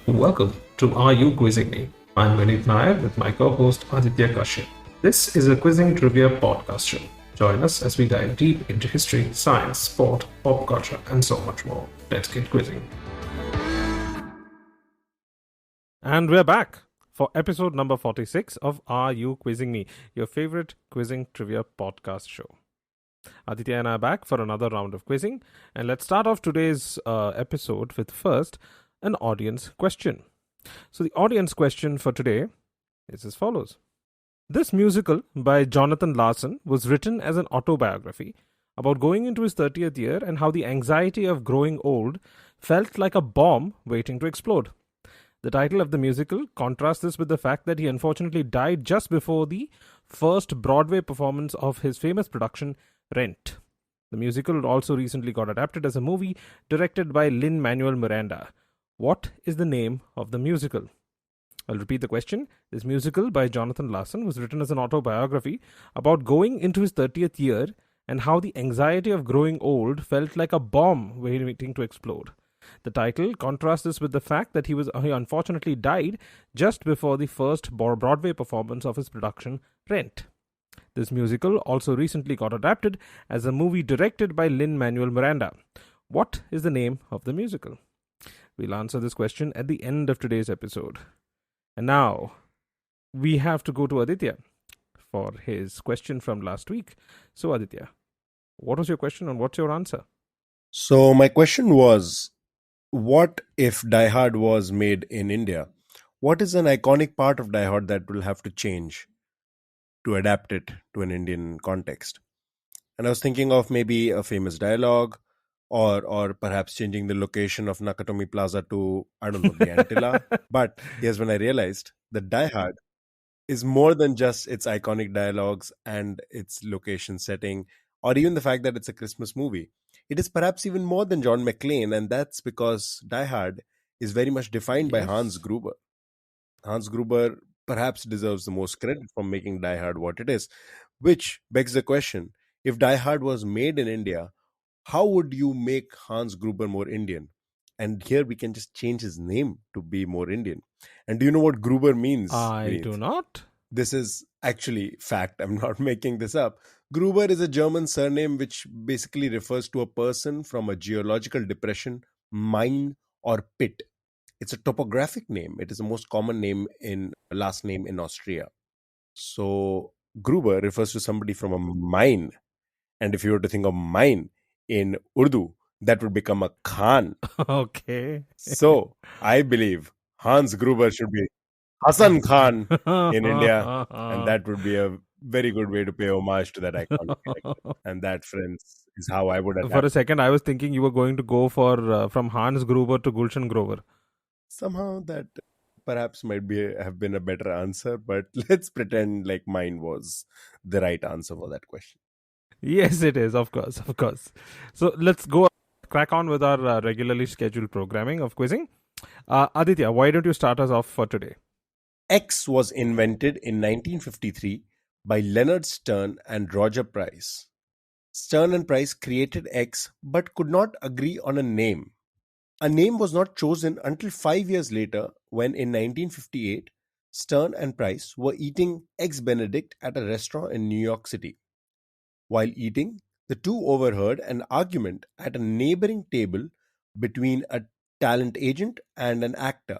Welcome to Are You Quizzing Me? I'm Vineet Nair with my co-host Aditya Kashyap. This is a quizzing trivia podcast show. Join us as we dive deep into history, science, sport, pop culture, and so much more. Let's get quizzing. And we're back for episode number 46 of Are You Quizzing Me, your favorite quizzing trivia podcast show. Aditya and I are back for another round of quizzing, and let's start off today's episode with first an audience question. So, the audience question for today is as follows. This musical by Jonathan Larson was written as an autobiography about going into his 30th year and how the anxiety of growing old felt like a bomb waiting to explode. The title of the musical contrasts this with the fact that he unfortunately died just before the first Broadway performance of his famous production, Rent. The musical also recently got adapted as a movie directed by Lin-Manuel Miranda. What is the name of the musical? I'll repeat the question. This musical by Jonathan Larson was written as an autobiography about going into his 30th year and how the anxiety of growing old felt like a bomb waiting to explode. The title contrasts this with the fact that he unfortunately died just before the first Broadway performance of his production, Rent. This musical also recently got adapted as a movie directed by Lin-Manuel Miranda. What is the name of the musical? We'll answer this question at the end of today's episode. And now, we have to go to Aditya for his question from last week. So, Aditya, what was your question and what's your answer? So my question was, what if Die Hard was made in India? What is an iconic part of Die Hard that will have to change to adapt it to an Indian context? And I was thinking of maybe a famous dialogue, or perhaps changing the location of Nakatomi Plaza to, I don't know, the Antilla. But here's when I realized that Die Hard is more than just its iconic dialogues and its location setting, or even the fact that it's a Christmas movie. It is perhaps even more than John McClane, and that's because Die Hard is very much defined by Hans Yes. Gruber. Hans Gruber perhaps deserves the most credit for making Die Hard what it is, which begs the question, if Die Hard was made in India, how would you make Hans Gruber more Indian? And here we can just change his name to be more Indian. And do you know what Gruber means, I do Vineet? not. This is actually fact. I'm not making this up. Gruber is a German surname which basically refers to a person from a geological depression, mine, or pit. It's a topographic name. It is the most common name in last name in Austria. So Gruber refers to somebody from a mine. And if you were to think of mine in Urdu, that would become a Khan. Okay. So I believe Hans Gruber should be Hassan Khan in India, and that would be a very good way to pay homage to that iconic character. And that, friends, is how I would For adapt. a second, I was thinking you were going to go for from Hans Gruber to Gulshan Grover. Somehow that perhaps might be have been a better answer, but let's pretend like mine was the right answer for that question. Yes, it is, of course, of course. So let's go crack on with our regularly scheduled programming of quizzing. Aditya, why don't you start us off for today? X was invented in 1953 by Leonard Stern and Roger Price. Stern and Price created X but could not agree on a name. A name was not chosen until 5 years later when, in 1958, Stern and Price were eating Eggs Benedict at a restaurant in New York City. While eating, the two overheard an argument at a neighboring table between a talent agent and an actor.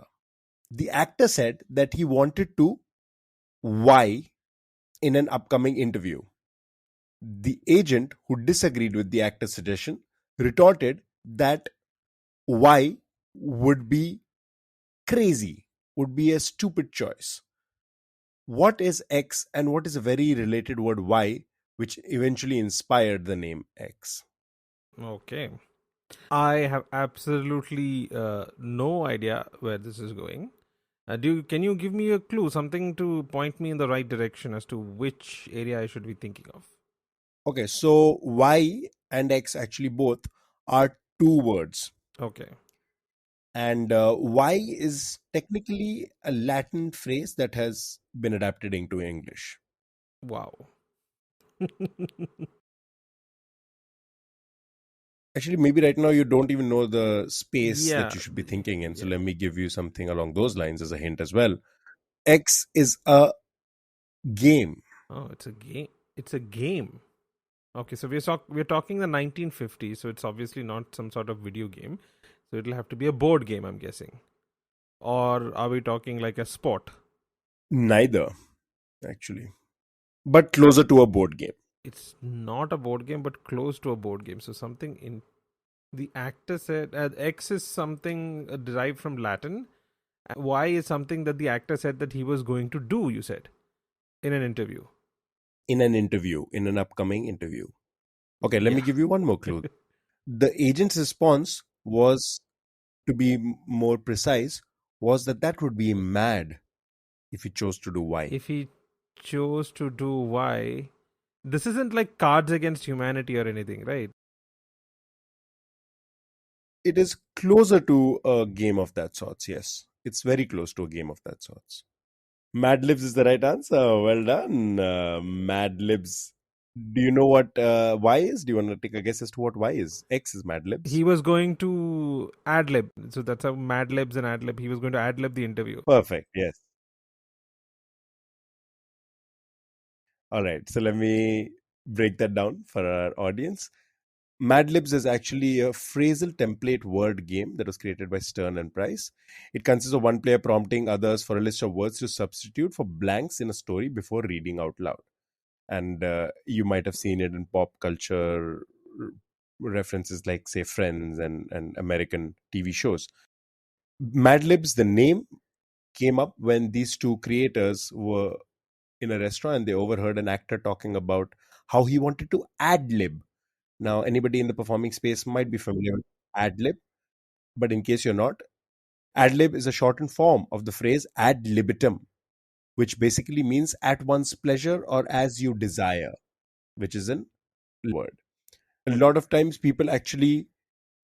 The actor said that he wanted to Y in an upcoming interview. The agent, who disagreed with the actor's suggestion, retorted that Y would be crazy, would be a stupid choice. What is X and what is a very related word Y, which eventually inspired the name X? Okay. I have absolutely no idea where this is going. Can you give me a clue, something to point me in the right direction as to which area I should be thinking of? Okay, so Y and X actually both are two words. Okay. And Y is technically a Latin phrase that has been adapted into English. Wow. Actually, maybe right now you don't even know the space that Yeah. you should be thinking in. So Yeah. let me give you something along those lines as a hint as well. X is a game. Oh, it's a game. It's a game. Okay, so we're talking the 1950s, so it's obviously not some sort of video game. So it'll have to be a board game, I'm guessing. Or are we talking like a sport? Neither, actually, but closer to a board game. It's not a board game, but close to a board game. So something in the actor said X is something derived from Latin. Y is something that the actor said that he was going to do. You said in an interview. In an upcoming interview. Okay, let me Yeah. give you one more clue. The agent's response was, to be more precise, was that would be mad if he chose to do Y. If he chose to do Y, this isn't like Cards Against Humanity or anything, right? It is closer to a game of that sorts, yes. It's very close to a game of that sorts. Mad Libs is the right answer. Well done, Mad Libs. Do you know what Y is? Do you want to take a guess as to what Y is? X is Mad Libs. He was going to ad lib. So that's how Mad Libs and ad lib. He was going to ad lib the interview. Perfect, yes. All right, so let me break that down for our audience. Mad Libs is actually a phrasal template word game that was created by Stern and Price. It consists of one player prompting others for a list of words to substitute for blanks in a story before reading out loud. And you might have seen it in pop culture references like, say, Friends and American TV shows. Mad Libs, the name came up when these two creators were in a restaurant and they overheard an actor talking about how he wanted to ad lib. Now, anybody in the performing space might be familiar with ad lib, but in case you're not, ad lib is a shortened form of the phrase ad libitum, which basically means at one's pleasure or as you desire, which is an word. A lot of times people actually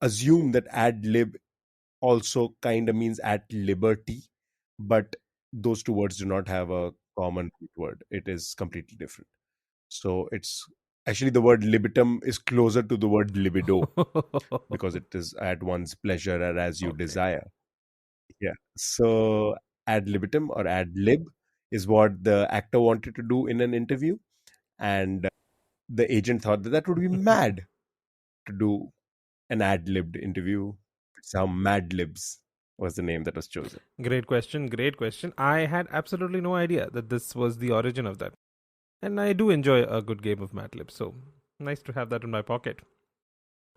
assume that ad lib also kind of means at liberty, but those two words do not have a common root word. It is completely different. So it's actually, the word libitum is closer to the word libido because it is at one's pleasure or as you Okay. desire. Yeah. So ad libitum or ad lib is what the actor wanted to do in an interview. And the agent thought that would be mad to do an ad libbed interview. Some Mad Libs was the name that was chosen. Great question. Great question. I had absolutely no idea that this was the origin of that. And I do enjoy a good game of Mad Libs. So nice to have that in my pocket.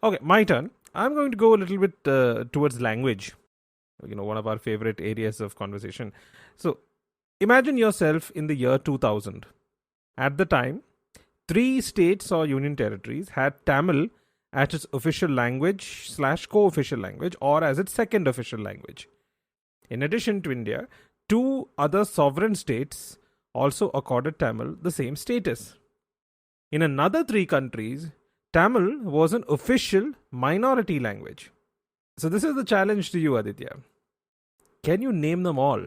Okay, my turn. I'm going to go a little bit towards language. One of our favorite areas of conversation. So imagine yourself in the year 2000. At the time, 3 states or union territories had Tamil as its official language / co-official language or as its second official language. In addition to India, 2 other sovereign states also accorded Tamil the same status. In another 3 countries, Tamil was an official minority language. So this is the challenge to you, Aditya. Can you name them all?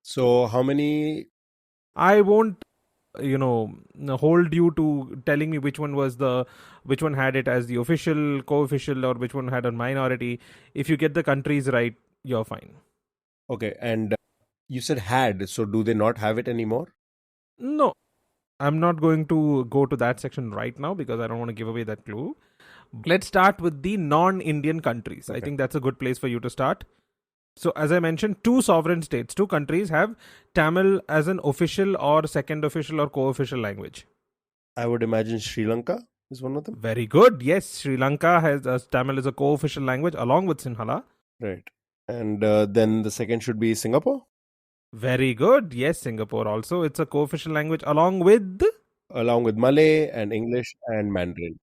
So how many? I won't hold you to telling me which one had it as the official, co-official, or which one had a minority. If you get the countries right, you're fine. Okay, and you said had, so do they not have it anymore? No, I'm not going to go to that section right now because I don't want to give away that clue. Let's start with the non-Indian countries. Okay. I think that's a good place for you to start. So, as I mentioned, 2 sovereign states, 2 countries have Tamil as an official or second official or co-official language. I would imagine Sri Lanka is one of them. Very good. Yes, Sri Lanka has Tamil as a co-official language along with Sinhala. Right. And then the second should be Singapore. Very good. Yes, Singapore also. It's a co-official language along with Malay and English and Mandarin.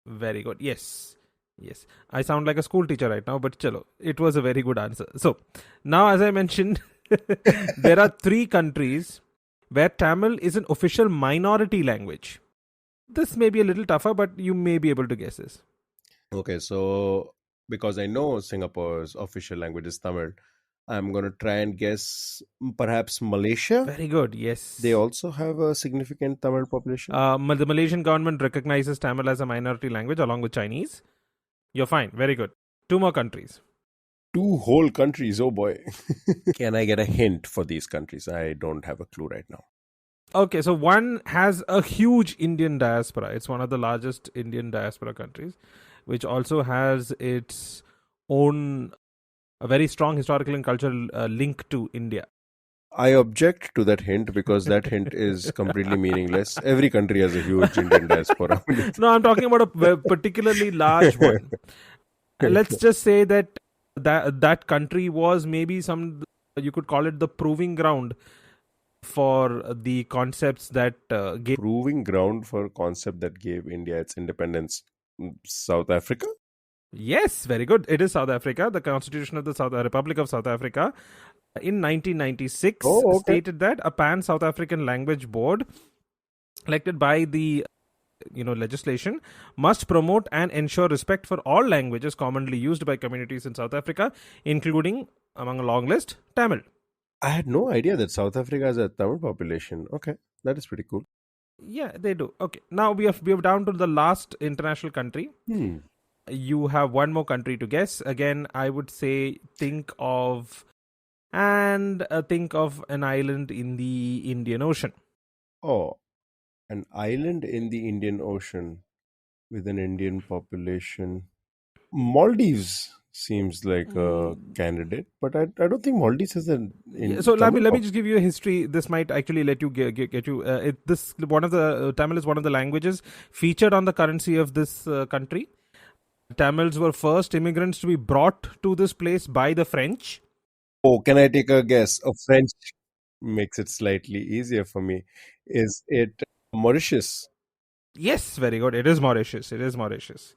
Very good. Yes. Yes. I sound like a school teacher right now, but chalo, it was a very good answer. So, now as I mentioned, there are 3 countries where Tamil is an official minority language. This may be a little tougher, but you may be able to guess this. Okay, so because I know Singapore's official language is Tamil, I'm going to try and guess perhaps Malaysia. Very good. Yes. They also have a significant Tamil population. The Malaysian government recognizes Tamil as a minority language along with Chinese. You're fine. Very good. 2 more countries. 2 whole countries, oh boy. Can I get a hint for these countries? I don't have a clue right now. Okay, so one has a huge Indian diaspora. It's one of the largest Indian diaspora countries, which also has its own a very strong historical and cultural link to India. I object to that hint because that hint is completely meaningless. Every country has a huge Indian diaspora. No, I'm talking about a particularly large one. Let's just say that country was maybe you could call it the proving ground for the concepts that gave. Proving ground for a concept that gave India its independence. South Africa? Yes, very good. It is South Africa. The Constitution of the Republic of South Africa in 1996 stated that a pan-South African language board elected by the legislation must promote and ensure respect for all languages commonly used by communities in South Africa, including, among a long list, Tamil. I had no idea that South Africa has a Tamil population. Okay, that is pretty cool. Yeah, they do. Okay, now we have down to the last international country. You have one more country to guess. Again, I would say think of an island in the Indian Ocean. Oh, an island in the Indian Ocean with an Indian population. Maldives seems like a candidate, but I don't think Maldives has an. So let me just give you a history. This might actually let you get you. Tamil is one of the languages featured on the currency of this country. Tamils were first immigrants to be brought to this place by the French. Oh, can I take a guess? A French makes it slightly easier for me. Is it Mauritius? Yes, very good. It is Mauritius.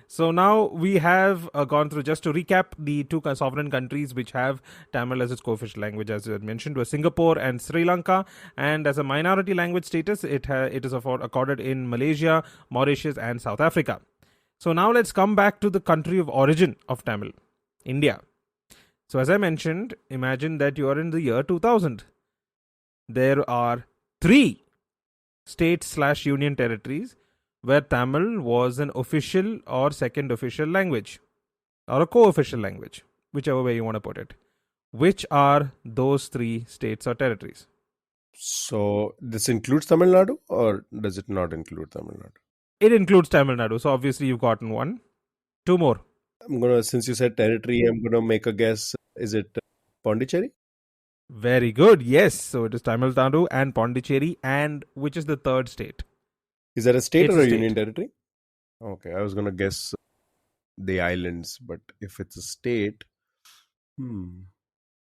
So now we have gone through, just to recap, the 2 sovereign countries which have Tamil as its co-official language, as I mentioned, were Singapore and Sri Lanka. And as a minority language status, it is accorded in Malaysia, Mauritius, and South Africa. So now let's come back to the country of origin of Tamil, India. So as I mentioned, imagine that you are in the year 2000. There are 3 states/union territories where Tamil was an official or second official language, or a co-official language, whichever way you want to put it. Which are those 3 states or territories? So this includes Tamil Nadu, or does it not include Tamil Nadu? It includes Tamil Nadu. So obviously you've gotten 1. 2 more. Since you said territory, I'm gonna make a guess. Is it Pondicherry? Very good. Yes. So it is Tamil Nadu and Pondicherry. And which is the 3rd state? Is that a state It's or a a state. union territory? Okay, I was gonna guess the islands, but if it's a state,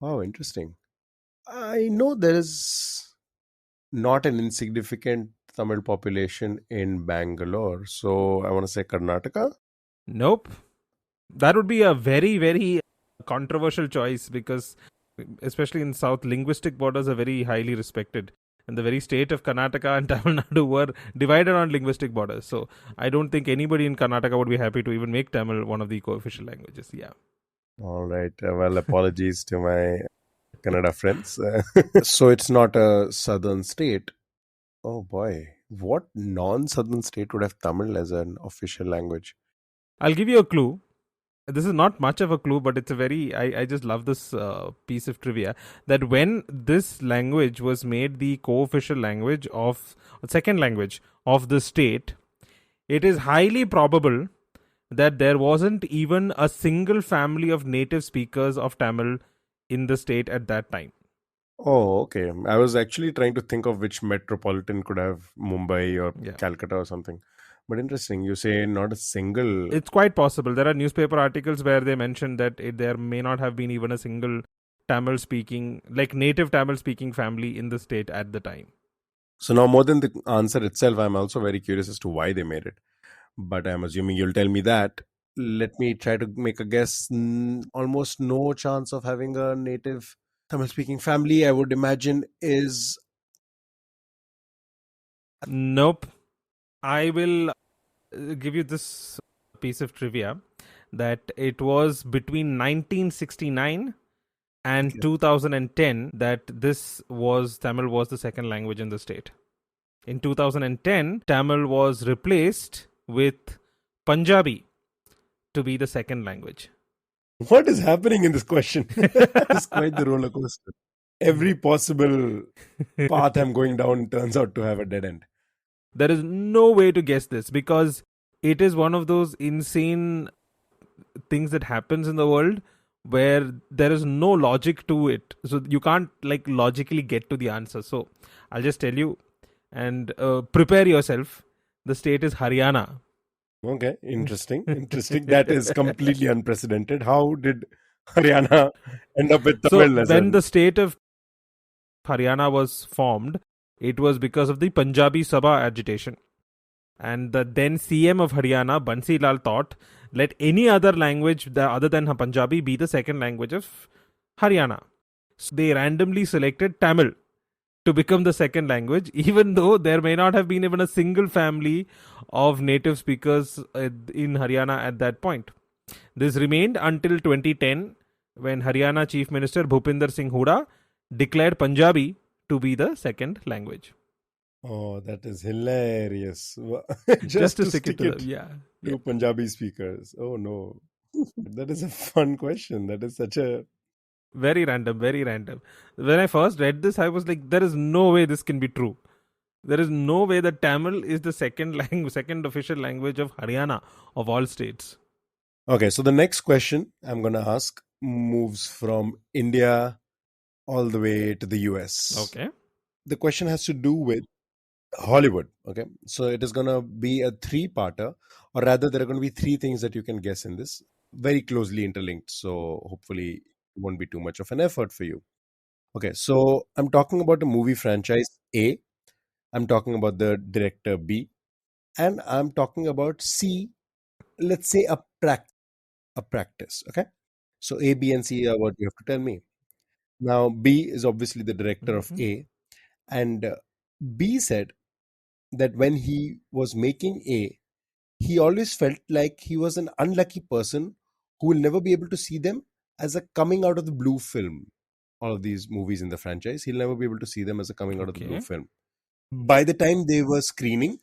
wow, interesting. I know there is not an insignificant Tamil population in Bangalore, so I want to say Karnataka. Nope. That would be a very, very controversial choice, because especially in South, linguistic borders are very highly respected. And the very state of Karnataka and Tamil Nadu were divided on linguistic borders. So I don't think anybody in Karnataka would be happy to even make Tamil one of the co-official languages. Yeah. All right. Well, apologies to my Kannada friends. So it's not a southern state. Oh boy. What non-southern state would have Tamil as an official language? I'll give you a clue. This is not much of a clue, but it's a very, I just love this piece of trivia, that when this language was made the co-official language of, second language of the state, it is highly probable that there wasn't even a single family of native speakers of Tamil in the state at that time. Oh, okay. I was actually trying to think of which metropolitan could have Mumbai or Calcutta or something. But interesting, you say not a single. It's quite possible. There are newspaper articles where they mention that there may not have been even a single Tamil speaking, like native Tamil speaking family in the state at the time. So now, more than the answer itself, I'm also very curious as to why they made it. But I'm assuming you'll tell me that. Let me try to make a guess. Almost no chance of having a native Tamil speaking family, I would imagine, is. Nope. I will give you this piece of trivia, that it was between 1969 and 2010 that Tamil was the second language in the state. In 2010, Tamil was replaced with Punjabi to be the second language? What is happening in this question? It's quite the roller coaster. Every possible path I'm going down turns out to have a dead end. There is no way to guess this because it is one of those insane things that happens in the world where there is no logic to it, so you can't like logically get to the answer. So I'll just tell you, and prepare yourself. The state is Haryana. Okay, interesting. Interesting. That is completely unprecedented. How did Haryana end up with So Tamil as when an... the state of Haryana was formed, it was because of the Punjabi Sabha agitation. And the then CM of Haryana, Bansi Lal, thought, let any other language other than Punjabi be the second language of Haryana. So they randomly selected Tamil to become the second language, even though there may not have been even a single family of native speakers in Haryana at that point. This remained until 2010, when Haryana Chief Minister Bhupinder Singh Hooda declared Punjabi to be the second language. Oh, that is hilarious. Just to stick it to to Punjabi speakers. Oh no. That is a fun question. That is such a... Very random, very random. When I first read this, I was like, there is no way this can be true. There is no way that Tamil is the second official language of Haryana, of all states. Okay, so the next question I'm going to ask moves from India all the way to the US. Okay. The question has to do with Hollywood. Okay, so it is going to be a three-parter, or rather, there are going to be three things that you can guess in this, very closely interlinked. So hopefully, it won't be too much of an effort for you. Okay, so I'm talking about a movie franchise A, I'm talking about the director B, and I'm talking about C. Let's say a practice. Okay, so A, B, and C are what you have to tell me. Now, B is obviously the director of A, and B said that when he was making A, he always felt like he was an unlucky person who will never be able to see them as a coming out of the blue film. All of these movies in the franchise, he'll never be able to see them as a coming out of the blue film. By the time they were screening,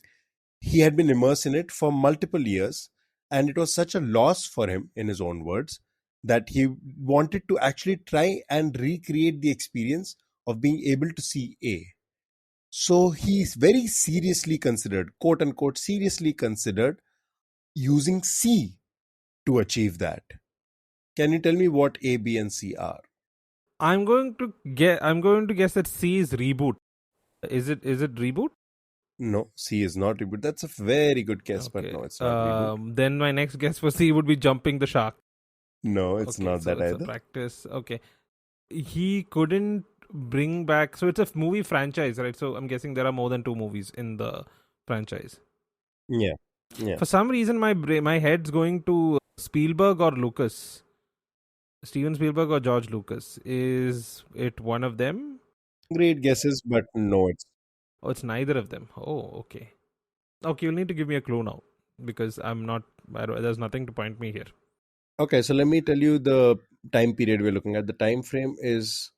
he had been immersed in it for multiple years, and it was such a loss for him, in his own words, that he wanted to actually try and recreate the experience of being able to see A. So he's very seriously considered, quote unquote, seriously considered using C to achieve that. Can you tell me what A, B, and C are? I'm going to guess that C is reboot. Is it reboot? No, C is not reboot. That's a very good guess, but Okay. no, it's not reboot. Then my next guess for C would be jumping the shark. No, it's not so that it's either. A practice. Okay. He couldn't bring back. So it's a movie franchise, right? So I'm guessing there are more than 2 movies in the franchise. Yeah. For some reason, my head's going to Spielberg or Lucas. Steven Spielberg or George Lucas. Is it one of them? Great guesses, but no, it's... Oh, it's neither of them. Oh, okay. Okay, you'll need to give me a clue now because there's nothing to point me here. Okay, so let me tell you the time period we're looking at. The time frame is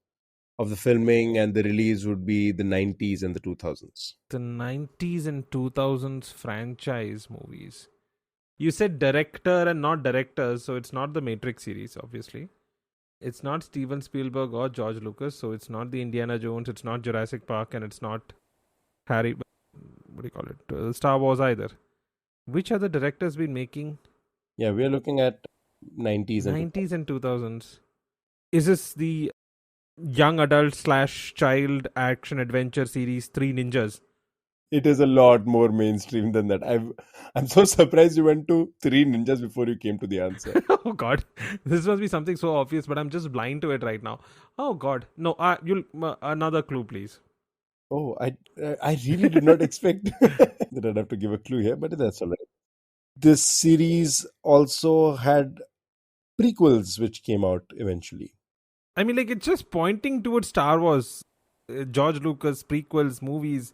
of the filming and the release would be the 90s and the 2000s. The 90s and 2000s franchise movies. You said director and not directors, so it's not the Matrix series, obviously. It's not Steven Spielberg or George Lucas, so it's not the Indiana Jones, it's not Jurassic Park, and it's not what do you call it? Star Wars either. Which other directors been making? Yeah, we're looking at 90s and 2000s. Is this the young adult / child action adventure series Three Ninjas? It is a lot more mainstream than that. I'm so surprised you went to Three Ninjas before you came to the answer. Oh God, this must be something so obvious, but I'm just blind to it right now. Oh God, no. You'll another clue, please. Oh, I really did not expect that I'd have to give a clue here, but that's all right. This series also had prequels which came out eventually. I mean, like, it's just pointing towards Star Wars, George Lucas prequels, movies.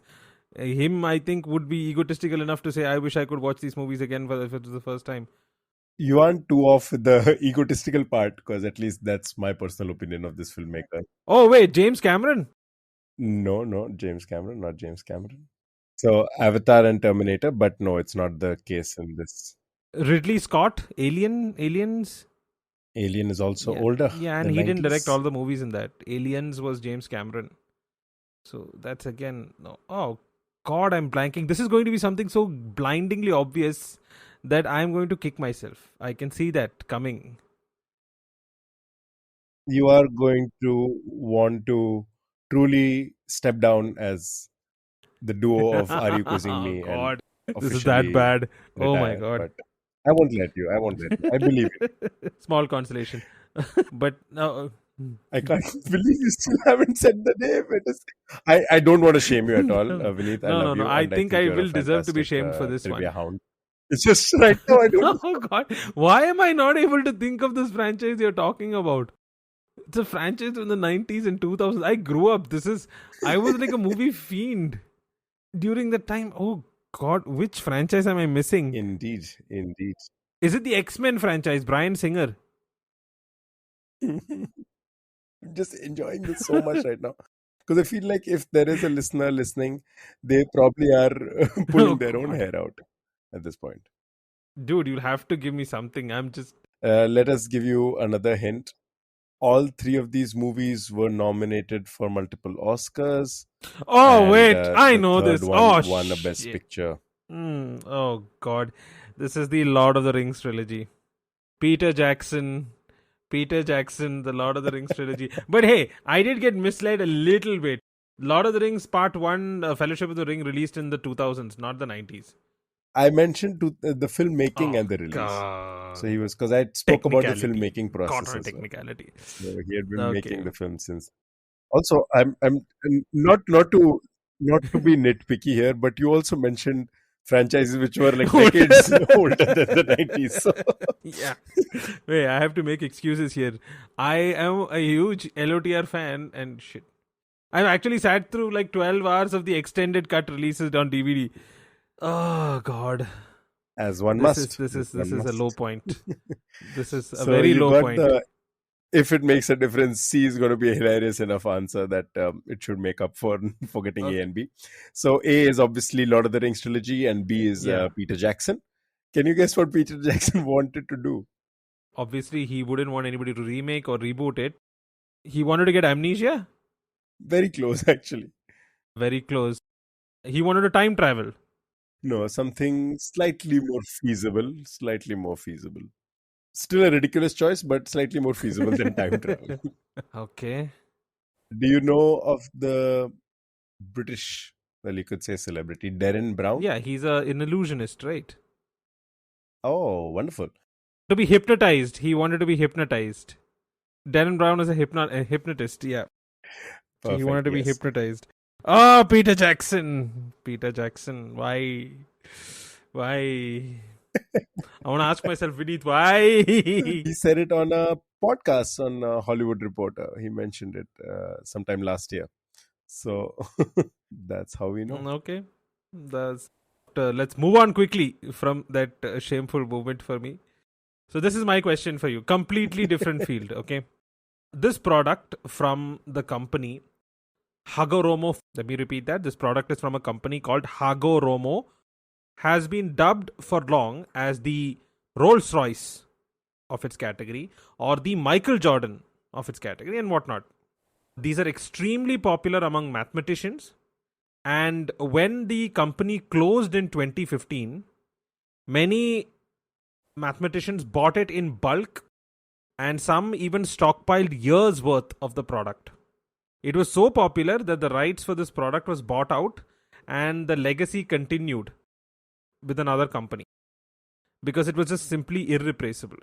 Him, I think, would be egotistical enough to say, "I wish I could watch these movies again if it was the first time." You aren't too off with the egotistical part, because at least that's my personal opinion of this filmmaker. Oh wait, James Cameron? No, James Cameron, not James Cameron. So Avatar and Terminator, but no, it's not the case in this. Ridley Scott, Aliens. Alien is also Yeah, older yeah, and than he didn't direct 90s. all the movies in that. Aliens was James Cameron. So that's again no. Oh God, I'm blanking. This is going to be something so blindingly obvious that I'm going to kick myself. I can see that coming. You are going to want to truly step down as the duo of Are You Quizzing Oh Me and God, this is that officially bad. Oh my retire. God. But I won't let you. I won't let you. I believe you. Small consolation, but no. I can't believe you still haven't said the name. I don't want to shame you at all, No, Vineet. I no, love no, no. you, I and I think think I you're a will deserve to be fantastic shamed for this trivia one. hound. It's just right now I don't know. Oh God, why am I not able to think of this franchise you're talking about? It's a franchise from the 90s and 2000s. I grew up. I was like a movie fiend during the time. Oh God, which franchise am I missing? Indeed, indeed. Is it the X-Men franchise, Bryan Singer? I'm just enjoying this so much right now because I feel like if there is a listener listening, they probably are Oh pulling their own God. hair out at this point. Dude, you'll have to give me something. I'm just. Let us give you another hint. All three of these movies were nominated for multiple Oscars, Oh, and wait. I the know third this. one Oh, won a Best shit. Picture. Oh, God. This is the Lord of the Rings trilogy. Peter Jackson. Peter Jackson, the Lord of the Rings trilogy. But hey, I did get misled a little bit. Lord of the Rings Part 1, Fellowship of the Ring, released in the 2000s, not the 90s. I mentioned the filmmaking Oh, and the release. So God. he was, because I spoke about the Technicality. filmmaking Caught process on a as well. technicality. So he had been Okay. making the film since. Also, I'm not to be nitpicky here, but you also mentioned franchises which were like decades older than the 90s. So Yeah. Wait, I have to make excuses here. I am a huge LOTR fan and shit. I've actually sat through like 12 hours of the extended cut releases on DVD. Oh God. as one This is must, this as is this one is a low must. point. This is a So very you low got point. the, if it makes a difference, C is going to be a hilarious enough answer that it should make up for forgetting A Okay. and B. So A is obviously Lord of the Rings trilogy, and B is Yeah. Peter Jackson. Can you guess what Peter Jackson wanted to do? Obviously he wouldn't want anybody to remake or reboot it. He wanted to get amnesia? Very close, actually. Very close. He wanted to time travel. No, something slightly more feasible. Slightly more feasible. Still a ridiculous choice, but slightly more feasible than time travel. Okay. Do you know of the British, well, you could say celebrity, Darren Brown? Yeah, he's an illusionist, right? Oh, wonderful. To be hypnotized. He wanted to be hypnotized. Darren Brown is a hypnotist, yeah. So he wanted Perfect, to be yes. hypnotized. Oh, Peter Jackson. Peter Jackson. Why? Why? I want to ask myself, Vineet, why? He said it on a podcast on Hollywood Reporter. He mentioned it sometime last year. So that's how we know. Okay. That's, let's move on quickly from that shameful moment for me. So, this is my question for you. Completely different field, okay? This product from the company Hagoromo, let me repeat that. This product is from a company called Hagoromo, has been dubbed for long as the Rolls Royce of its category or the Michael Jordan of its category and whatnot. These are extremely popular among mathematicians. And when the company closed in 2015, many mathematicians bought it in bulk and some even stockpiled years worth of the product. It was so popular that the rights for this product was bought out and the legacy continued with another company because it was just simply irreplaceable.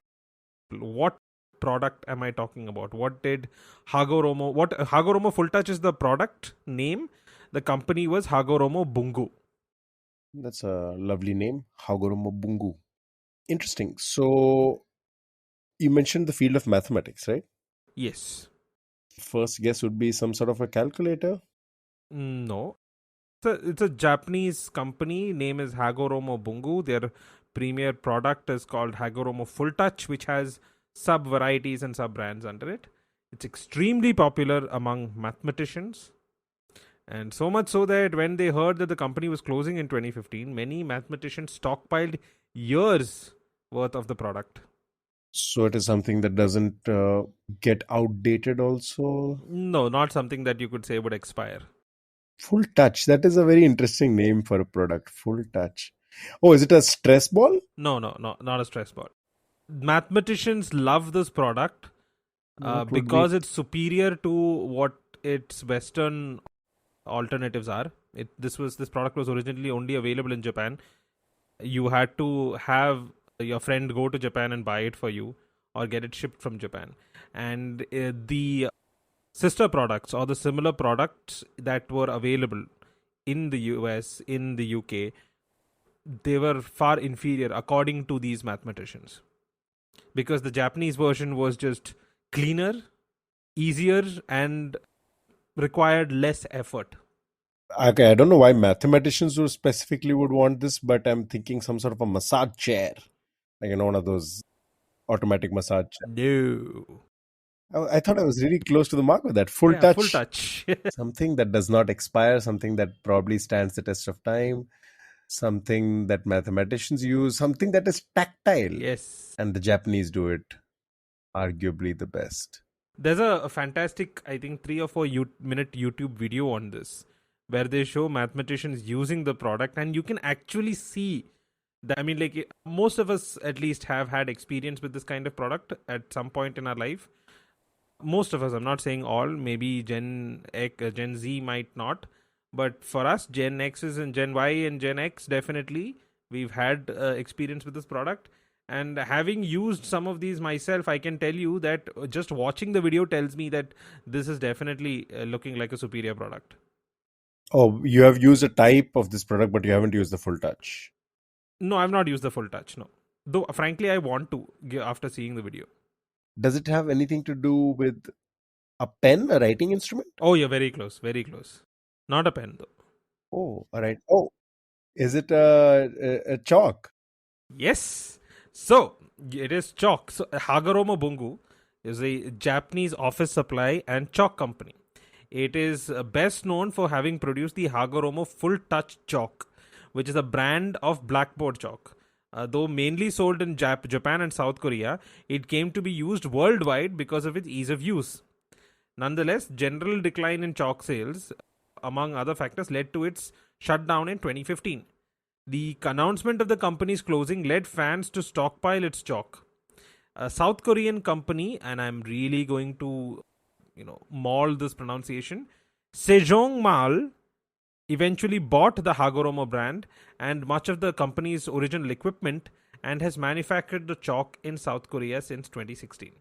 What product am I talking about? What did Hagoromo, what Hagoromo Full Touch is the product name. The company was Hagoromo Bungu. That's a lovely name, Hagoromo Bungu. Interesting. So you mentioned the field of mathematics, right? Yes. First guess would be some sort of a calculator. No. It's a Japanese company. Name is Hagoromo Bungu. Their premier product is called Hagoromo Full Touch, which has sub varieties and sub brands under it. It's extremely popular among mathematicians. And so much so that when they heard that the company was closing in 2015, many mathematicians stockpiled years worth of the product. So it is something that doesn't get outdated also. No, not something that you could say would expire. Full touch. That is a very interesting name for a product. Full touch. Oh, is it a stress ball? No, no, no, not a stress ball. Mathematicians love this product What would be? because it's superior to what its Western alternatives are. This product was originally only available in Japan. You had to have your friend go to Japan and buy it for you, or get it shipped from Japan. And the sister products or the similar products that were available in the US, in the UK, they were far inferior according to these mathematicians, because the Japanese version was just cleaner, easier, and required less effort. Okay, I don't know why mathematicians would specifically would want this, but I'm thinking some sort of a massage chair, like one of those automatic massage chairs. No. I thought I was really close to the mark with that. Full Yeah, full touch. touch. Something that does not expire, something that probably stands the test of time, something that mathematicians use, something that is tactile. Yes. And the Japanese do it arguably the best. There's a fantastic, I think, 3 or 4 minute YouTube video on this, where they show mathematicians using the product, and you can actually see that. I mean, like, most of us at least have had experience with this kind of product at some point in our life. Most of us, I'm not saying all, maybe Gen Z might not, but for us, Gen X's and Gen Y and Gen X, definitely, we've had experience with this product. And having used some of these myself, I can tell you that just watching the video tells me that this is definitely looking like a superior product. Oh, you have used a type of this product, but you haven't used the full touch. No, I've not used the full touch, no. Though, frankly, I want to, after seeing the video. Does it have anything to do with a pen, a writing instrument? Oh, you're very close, very close. Not a pen, though. Oh, all right. Oh, is it a chalk? Yes. So it is chalk. So Hagoromo Bungu is a Japanese office supply and chalk company. It is best known for having produced the Hagoromo Full Touch Chalk, which is a brand of blackboard chalk. Though mainly sold in Japan and South Korea, it came to be used worldwide because of its ease of use. Nonetheless, general decline in chalk sales, among other factors, led to its shutdown in 2015. The announcement of the company's closing led fans to stockpile its chalk. A South Korean company, and I'm really going to, maul this pronunciation, Sejong Mal, eventually bought the Hagoromo brand and much of the company's original equipment, and has manufactured the chalk in South Korea since 2016.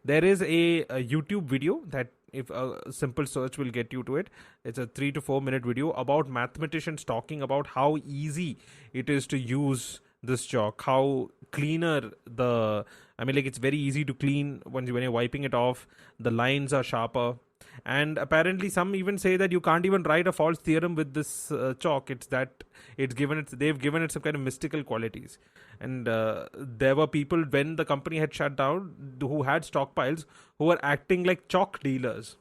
There is a YouTube video that, if a simple search will get you to it, it's a 3 to 4 minute video about mathematicians talking about how easy it is to use this chalk, how cleaner it's very easy to clean when you're wiping it off. The lines are sharper, and apparently some even say that you can't even write a false theorem with this chalk. They've given it some kind of mystical qualities. And there were people, when the company had shut down, who had stockpiles, who were acting like chalk dealers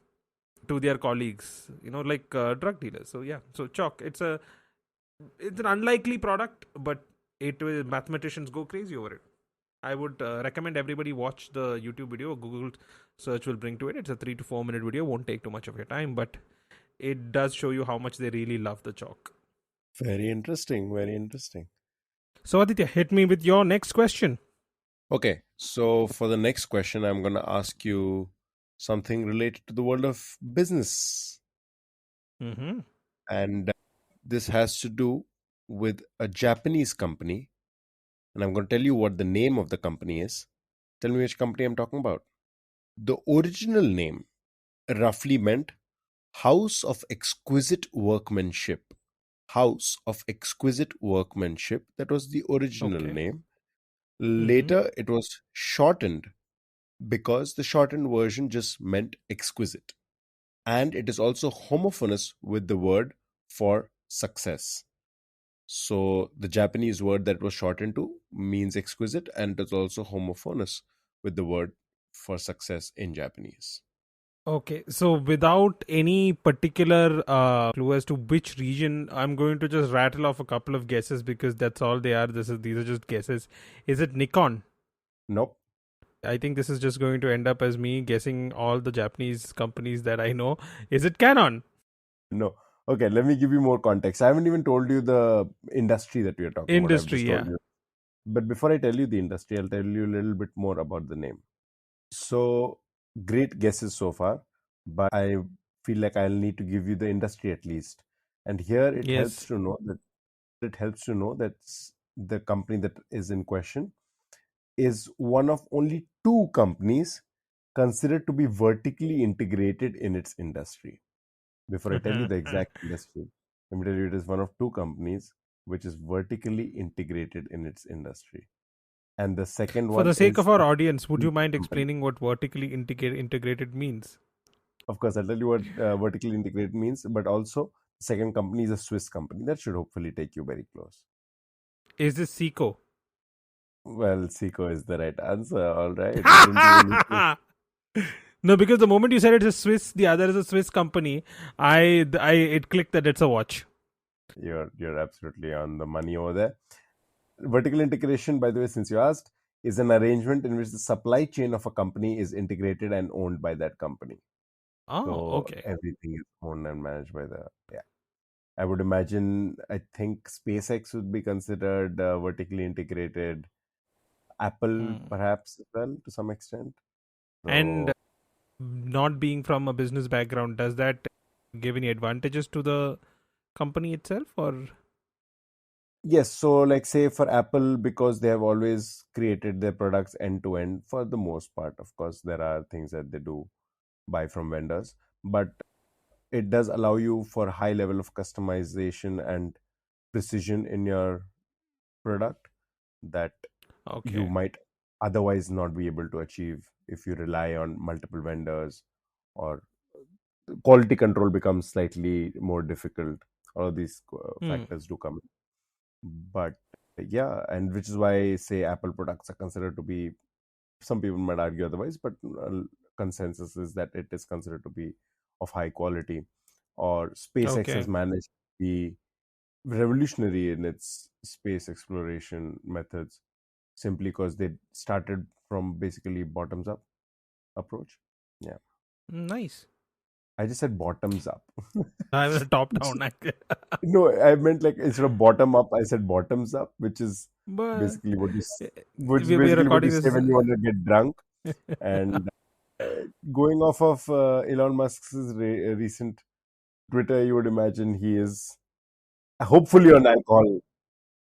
to their colleagues, like drug dealers. So yeah, so chalk, it's an unlikely product, but mathematicians go crazy over it. I would recommend everybody watch the YouTube video. A Google search will bring to it. It's a 3 to 4 minute video. Won't take too much of your time, but it does show you how much they really love the chalk. Very interesting. Very interesting. So Aditya, hit me with your next question. Okay, so for the next question, I'm going to ask you something related to the world of business. Mm-hmm. And this has to do with a Japanese company. And I'm going to tell you what the name of the company is. Tell me which company I'm talking about. The original name roughly meant House of Exquisite Workmanship. House of Exquisite Workmanship. That was the original Okay. name. Mm-hmm. Later, it was shortened because the shortened version just meant exquisite. And it is also homophonous with the word for success. So the Japanese word that was shortened to means exquisite, and it's also homophonous with the word for success in Japanese. Okay, so without any particular clue as to which region, I'm going to just rattle off a couple of guesses because that's all they are. These are just guesses. Is it Nikon? Nope. I think this is just going to end up as me guessing all the Japanese companies that I know. Is it Canon? No. Okay, let me give you more context. I haven't even told you the industry that we are talking about. I've Industry, just yeah. told you. But before I tell you the industry, I'll tell you a little bit more about the name. So, great guesses so far, but I feel like I'll need to give you the industry at least. And here Yes. it helps to know that the company that is in question is one of only two companies considered to be vertically integrated in its industry. Before I tell you the exact industry, let me tell you it is one of two companies which is vertically integrated in its industry. And the second For one the sake is of our a audience, would you Swiss mind company. explaining what vertically integrated means? Of course, I'll tell you what vertically integrated means, but also the second company is a Swiss company. That should hopefully take you very close. Is this Seiko? Well, Seiko is the right answer. All right. You didn't even need to. No, because the moment you said it's a Swiss, the other is a Swiss company. It clicked that it's a watch. You're absolutely on the money over there. Vertical integration, by the way, since you asked, is an arrangement in which the supply chain of a company is integrated and owned by that company. Oh, So okay. everything is owned and managed by the, yeah. I would imagine, I think SpaceX would be considered vertically integrated. Apple, Hmm. perhaps, as well, to some extent. And So, not being from a business background, does that give any advantages to the company itself, or yes. So, like, say for Apple, because they have always created their products end to end for the most part. Of course, there are things that they do buy from vendors, but it does allow you for high level of customization and precision in your product that you okay? might otherwise not be able to achieve if you rely on multiple vendors, or quality control becomes slightly more difficult. All of these Hmm. factors do come in. But yeah, and which is why, say, Apple products are considered to be, some people might argue otherwise, but consensus is that it is considered to be of high quality. Or SpaceX has Okay. managed to be revolutionary in its space exploration methods simply because they started from basically bottoms up approach. Yeah, Nice. I just said bottoms up. I'm a top Which- down actor. no, I meant like instead of bottom up, I said bottoms up, which is But basically uh, which is we're basically what you recording say this. when you want to get drunk. And going off of Elon Musk's recent Twitter, you would imagine he is hopefully on alcohol.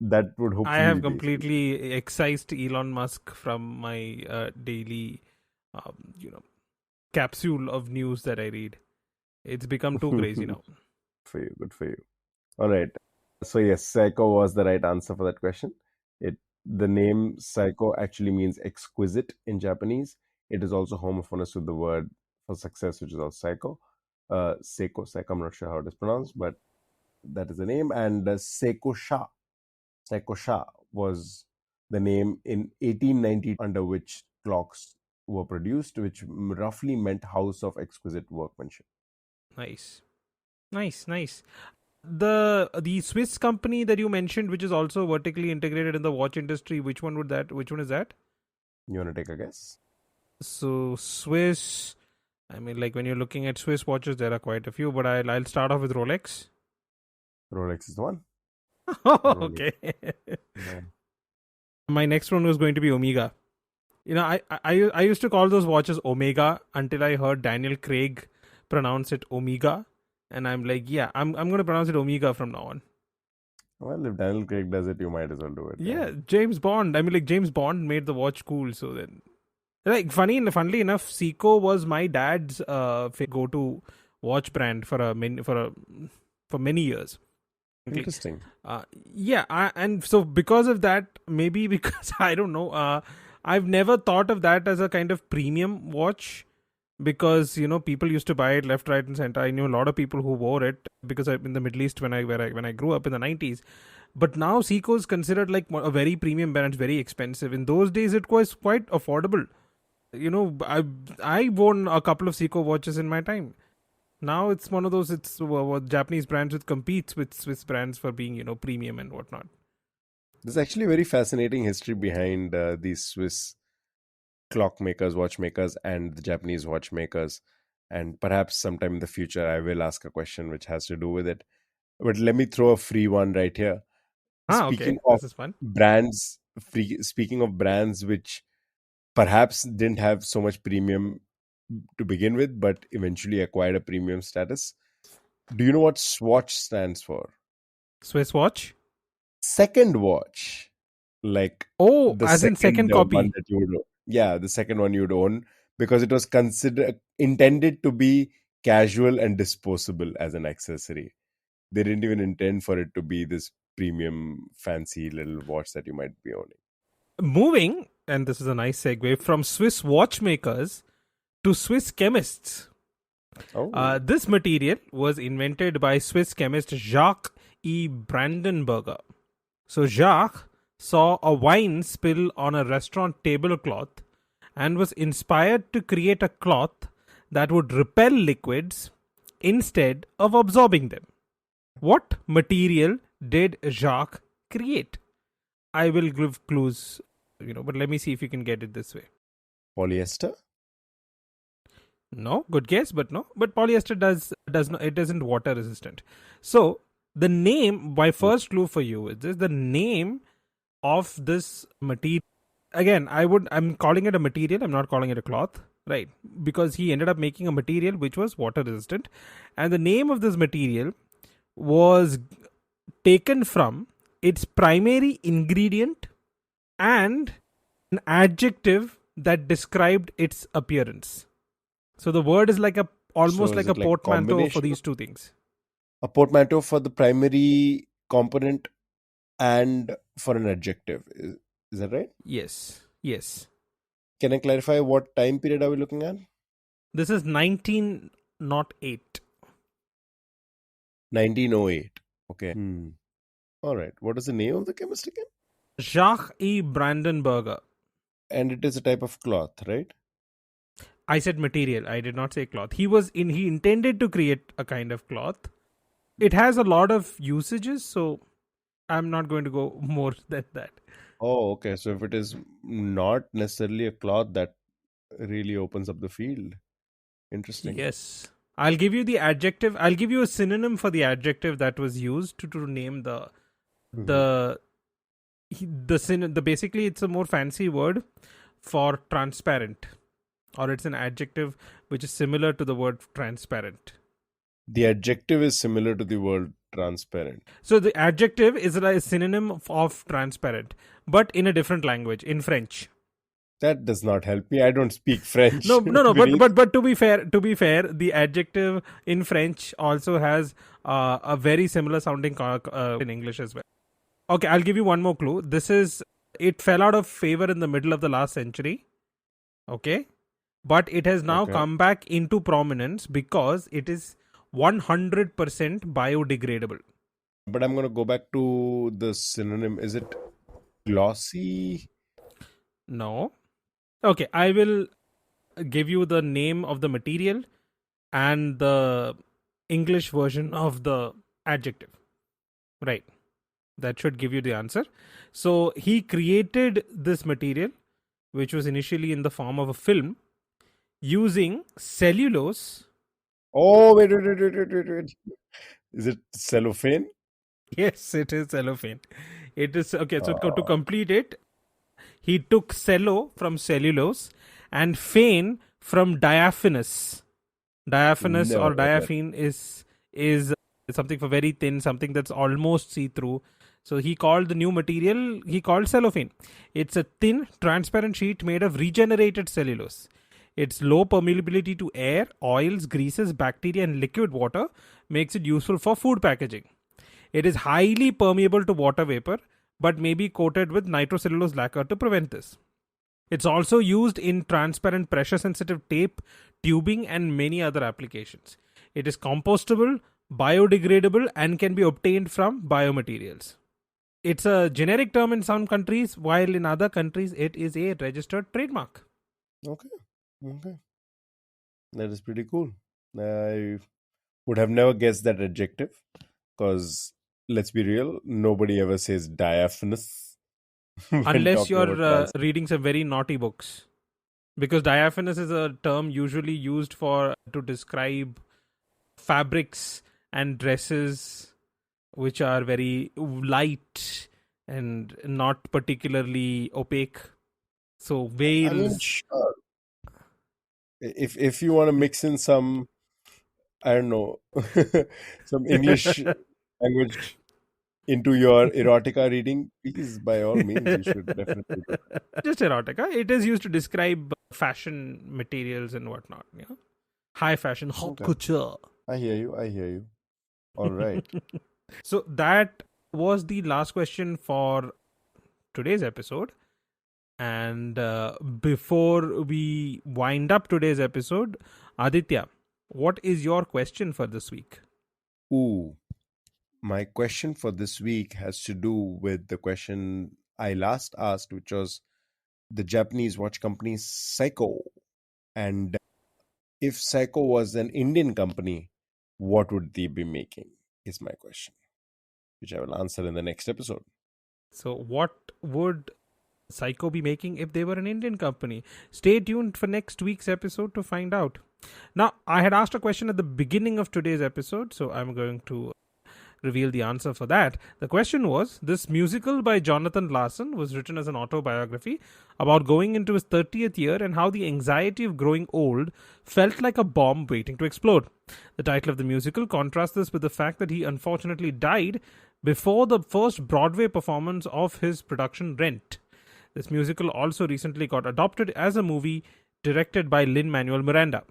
That would I hopefully have be. completely excised Elon Musk from my daily, you know, capsule of news that I read. It's become too crazy now. For you, good for you. All right. So yes, Psycho was the right answer for that question. It The name Psycho actually means exquisite in Japanese. It is also homophonous with the word for success, which is also Psycho. Seiko, I'm not sure how it is pronounced, but that is the name. And Seiko Sha was the name in 1892 under which clocks were produced, which roughly meant house of exquisite workmanship. Nice, nice. The Swiss company that you mentioned, which is also vertically integrated in the watch industry, which one would that? Which one is that? You want to take a guess? So Swiss. I mean, like when you're looking at Swiss watches, there are quite a few, but I'll start off with Rolex. Rolex is the one. Rolex. Okay. Yeah. My next one was going to be Omega. I used to call those watches Omega until I heard Daniel Craig pronounce it Omega, and I'm like, yeah, I'm gonna pronounce it Omega from now on. Well, if Daniel Craig does it, you might as well do it. Yeah. Yeah, James Bond. I mean, like James Bond made the watch cool, so then like funnily enough, Seiko was my dad's go-to watch brand for many years. Frankly. Interesting. Yeah, and so because of that, maybe because I don't know, I've never thought of that as a kind of premium watch because people used to buy it left, right, and center. I knew a lot of people who wore it because I'm in the Middle East when I grew up in the 90s. But now Seiko is considered like a very premium brand. It's very expensive. In those days, it was quite affordable. I worn a couple of Seiko watches in my time. Now it's one of those. It's what Japanese brands which competes with Swiss brands for being premium and whatnot. There's actually a very fascinating history behind these Swiss clockmakers, watchmakers, and the Japanese watchmakers. And perhaps sometime in the future, I will ask a question which has to do with it. But let me throw a free one right here. Okay, Speaking of this is fun. speaking of brands which perhaps didn't have so much premium to begin with, but eventually acquired a premium status. Do you know what Swatch stands for? Swiss watch. Second watch. Like Oh, the as in second one copy. that you would own. Yeah, the second one you'd own because it was intended to be casual and disposable as an accessory. They didn't even intend for it to be this premium fancy little watch that you might be owning. Moving, and this is a nice segue from Swiss watchmakers to Swiss chemists. Oh, This material was invented by Swiss chemist Jacques E. Brandenburger. So Jacques saw a wine spill on a restaurant tablecloth and was inspired to create a cloth that would repel liquids instead of absorbing them. What material did Jacques create? I will give clues, but let me see if you can get it this way. polyester? No, good guess, but no. But polyester does not. It isn't water resistant. So the name. My first clue for you is this: the name of this material. Again, I'm calling it a material. I'm not calling it a cloth, right? Because he ended up making a material which was water resistant, and the name of this material was taken from its primary ingredient and an adjective that described its appearance. So the word is almost So like is a it like portmanteau for combination? these two things. A portmanteau for the primary component and for an adjective. Is that right? Yes. Yes. Can I clarify what time period are we looking at? This is 1908. 1908. Okay. All right. What is the name of the chemist again? Jacques E. Brandenburger. And it is a type of cloth, right? I said material. I did not say cloth. He intended to create a kind of cloth. It has a lot of usages, so I'm not going to go more than that. Oh, okay. So if it is not necessarily a cloth, that really opens up the field. Interesting. Yes. I'll give you the adjective. I'll give you a synonym for the adjective that was used to name the basically it's a more fancy word for transparent, or it's an adjective which is similar to the word transparent. The adjective is similar to the word transparent. So the adjective is a synonym of transparent, but in a different language, in French. That does not help me. I don't speak French. No. Vineet. But to be fair, the adjective in French also has a very similar sounding in English as well. Okay, I'll give you one more clue. It fell out of favor in the middle of the last century. Okay, but it has now Okay. come back into prominence because it is 100% biodegradable. But I'm going to go back to the synonym. Is it glossy? No. Okay, I will give you the name of the material and the English version of the adjective. Right. That should give you the answer. So he created this material, which was initially in the form of a film, using cellulose. Oh, wait. Is it cellophane? Yes, it is cellophane. It is okay. So to complete it, he took cello from cellulose and phane from diaphanous. Diaphanous or Never heard that. diaphane is something for very thin, something that's almost see through. So he called the new material, he called cellophane. It's a thin, transparent sheet made of regenerated cellulose. Its low permeability to air, oils, greases, bacteria, and liquid water makes it useful for food packaging. It is highly permeable to water vapor, but may be coated with nitrocellulose lacquer to prevent this. It's also used in transparent pressure sensitive tape, tubing, and many other applications. It is compostable, biodegradable, and can be obtained from biomaterials. It's a generic term in some countries, while in other countries it is a registered trademark. Okay. Okay. That is pretty cool. I would have never guessed that adjective because, let's be real, nobody ever says diaphanous when Unless talking about you're trans. reading some very naughty books. Because diaphanous is a term usually used for to describe fabrics and dresses which are very light and not particularly opaque. So I mean, veils. sure. If you want to mix in some, I don't know, some English language into your erotica reading, please, by all means, you should definitely do Just erotica. It is used to describe fashion materials and whatnot. High fashion, that. haute Okay. couture. I hear you. I hear you. All right. So that was the last question for today's episode. And before we wind up today's episode, Aditya, what is your question for this week? Ooh, my question for this week has to do with the question I last asked, which was the Japanese watch company Seiko. And if Seiko was an Indian company, what would they be making? Is my question, which I will answer in the next episode. So, what would Psycho be making if they were an Indian company? Stay tuned for next week's episode to find out. Now, I had asked a question at the beginning of today's episode, so I'm going to reveal the answer for that. The question was, this musical by Jonathan Larson was written as an autobiography about going into his 30th year and how the anxiety of growing old felt like a bomb waiting to explode. The title of the musical contrasts this with the fact that he unfortunately died before the first Broadway performance of his production Rent. This musical also recently got adopted as a movie directed by Lin-Manuel Miranda.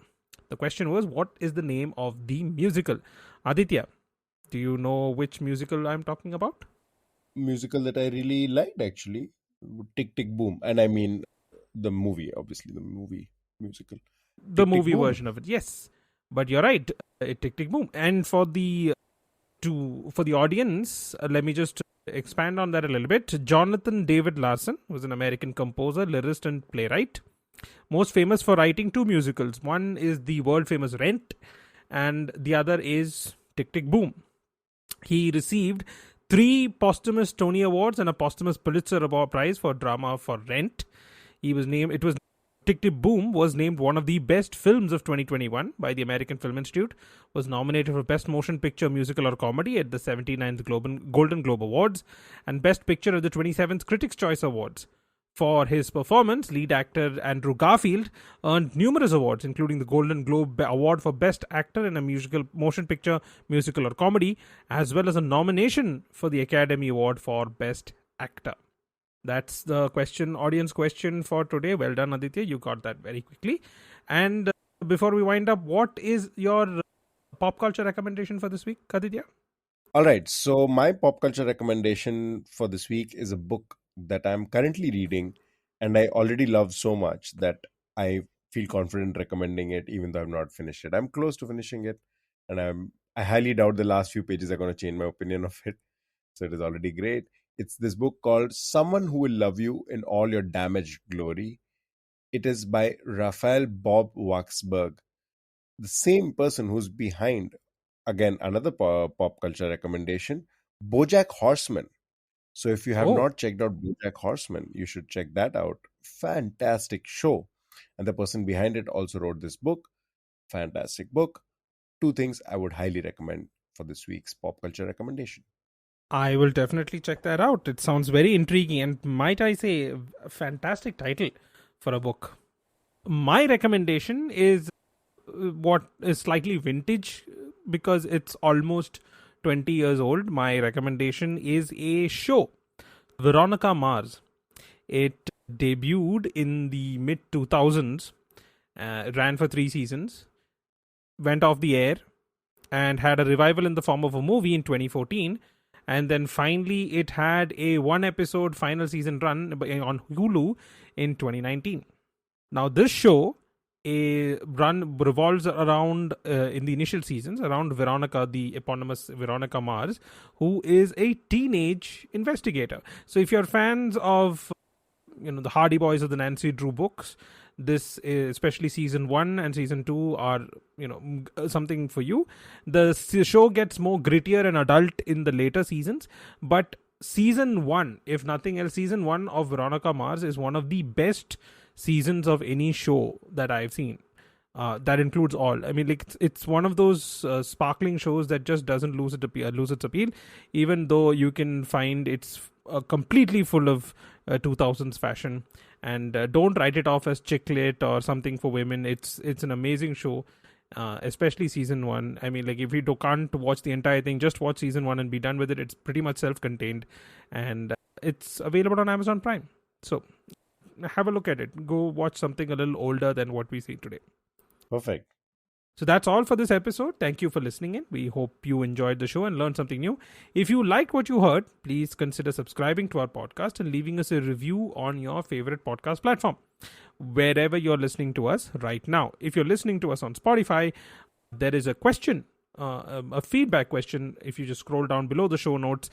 The question was, what is the name of the musical? Aditya, do you know which musical I'm talking about? Musical that I really liked, actually, Tick Tick Boom. And I mean the movie, obviously, the movie musical. The Tick Tick movie Boom. version of it, yes. But you're right, Tick Tick Boom. And for the audience, let me just expand on that a little bit. Jonathan David Larson was an American composer, lyricist, and playwright. Most famous for writing two musicals. One is the world famous Rent, and the other is Tick Tick Boom. He received 3 posthumous Tony Awards and a posthumous Pulitzer Award Prize for drama for Rent. Tick Tick Boom was named one of the best films of 2021 by the American Film Institute, was nominated for Best Motion Picture, Musical or Comedy at the 79th Golden Globe Awards, and Best Picture at the 27th Critics' Choice Awards. For his performance, lead actor Andrew Garfield earned numerous awards, including the Golden Globe Award for Best Actor in a Motion Picture, Musical or Comedy, as well as a nomination for the Academy Award for Best Actor. That's the audience question for today. Well done, Aditya. You got that very quickly. And before we wind up, what is your pop culture recommendation for this week, Aditya? All right. So, my pop culture recommendation for this week is a book that I'm currently reading and I already love so much that I feel confident recommending it, even though I've not finished it. I'm close to finishing it, and I highly doubt the last few pages are going to change my opinion of it. So, it is already great. It's this book called Someone Who Will Love You in All Your Damaged Glory. It is by Raphael Bob Waksberg, the same person who's behind, again, another pop culture recommendation, BoJack Horseman. So if you have Oh, not checked out BoJack Horseman, you should check that out. Fantastic show. And the person behind it also wrote this book. Fantastic book. 2 things I would highly recommend for this week's pop culture recommendation. I will definitely check that out. It sounds very intriguing and, might I say, a fantastic title for a book. My recommendation is what is slightly vintage because it's almost 20 years old. My recommendation is a show, Veronica Mars. It debuted in the mid 2000s, ran for 3 seasons, went off the air, and had a revival in the form of a movie in 2014. And then finally, it had a 1 episode final season run on Hulu in 2019. Now, this show revolves around, in the initial seasons, around Veronica, the eponymous Veronica Mars, who is a teenage investigator. So if you're fans of the Hardy Boys or the Nancy Drew books, this, especially season 1 and season 2, are something for you. The show gets more grittier and adult in the later seasons, but season 1, if nothing else, season 1 of Veronica Mars is one of the best seasons of any show that I've seen. That includes all. I mean, like, it's one of those sparkling shows that just doesn't lose its appeal, even though you can find it's completely full of 2000s fashion. And don't write it off as chick lit or something for women. It's an amazing show, especially season 1. I mean, like, if you can't watch the entire thing, just watch season 1 and be done with it. It's pretty much self-contained, and it's available on Amazon Prime. So have a look at it. Go watch something a little older than what we see today. Perfect. So that's all for this episode. Thank you for listening in. We hope you enjoyed the show and learned something new. If you liked what you heard, please consider subscribing to our podcast and leaving us a review on your favorite podcast platform, wherever you're listening to us right now. If you're listening to us on Spotify, there is a question, a feedback question. If you just scroll down below the show notes,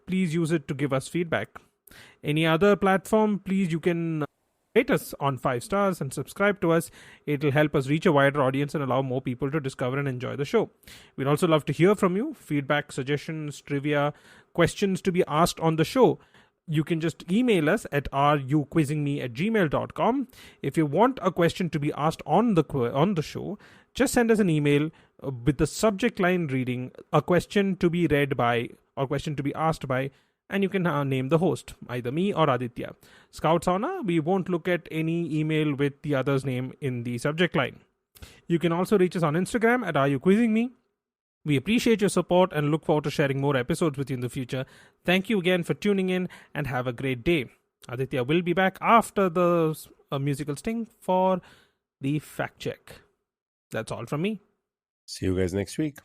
please use it to give us feedback. Any other platform, please, you can rate us on 5 stars and subscribe to us. It'll help us reach a wider audience and allow more people to discover and enjoy the show. We'd also love to hear from you. Feedback, suggestions, trivia, questions to be asked on the show. You can just email us at areyouquizzingme@gmail.com. If you want a question to be asked on the show, just send us an email with the subject line reading a question to be read by or question to be asked by, and you can name the host, either me or Aditya. Scouts honor, we won't look at any email with the other's name in the subject line. You can also reach us on Instagram at areyouquizzingme. We appreciate your support and look forward to sharing more episodes with you in the future. Thank you again for tuning in and have a great day. Aditya will be back after the musical sting for the fact check. That's all from me. See you guys next week.